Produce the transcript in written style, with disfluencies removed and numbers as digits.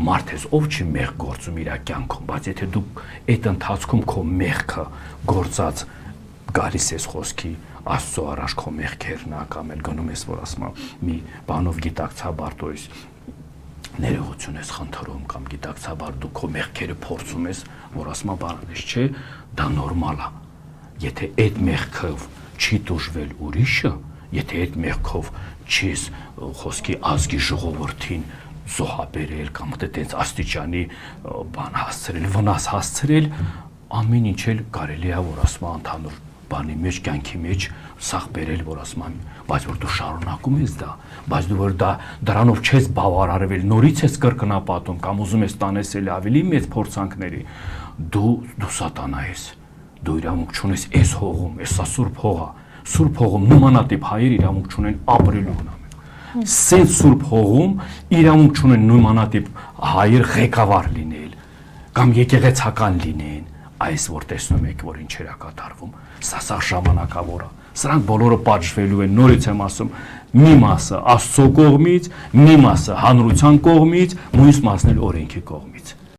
մարդ ես, ով չի մեղ գործում իր կյանքում, բայց եթե դու այդ ընթացքում քո մեղքը գործած գալիս ես խոսքի Աստծո առաջ քո մեղքերն կամ էլ գնում ես, որ ասում մի բանով գիտակցաբար դու ներողություն ես խնդրում կամ գիտակցաբար դու քո մեղքերը փորձում ես, որ ասում բանալես չէ, դա նորմալ է։ Եթե այդ մեղքով չի դժվել ուրիշը, եթե այդ մեղքով չես խոսքի ազգի ժողովրդին զոհաբերել կամ այդպես աստիճանի բան հասցրել, վնաս հասցրել, ամեն ինչ էլ կարելի է որ ասում ընդհանուր բանի մեջ, կյանքի մեջ սաղ բերել, որ ասում եմ, բայց որ դու շարունակում ես դա, բայց դու որ դա դրանով չես բավարարվել, նորից ես կրկնապատում կամ ուզում ես տանես էլ ավելի մեծ փորձանքների, դու սատանա ես, դու իրավունք չունես այս հողում, այս սուրբ հողը, սուրբ հողում նմանատիպ հայեր իրավունք չունեն ապրելու գնամ։ Սենց սուրբ հողում իրավունք չունեն նմանատիպ հայեր ղեկավար լինել կամ եկեղեցական լինեն, այս որ տեսնում եք, որ ինչեր է կատարվում, սա ժամանակավոր է։ Սրանք բոլորը պատժվելու են, նորից եմ ասում, մի մասը Աստծո կողմից, մի մասը հանրության կողմից, մյուս մասն էլ օրենքի կողմից։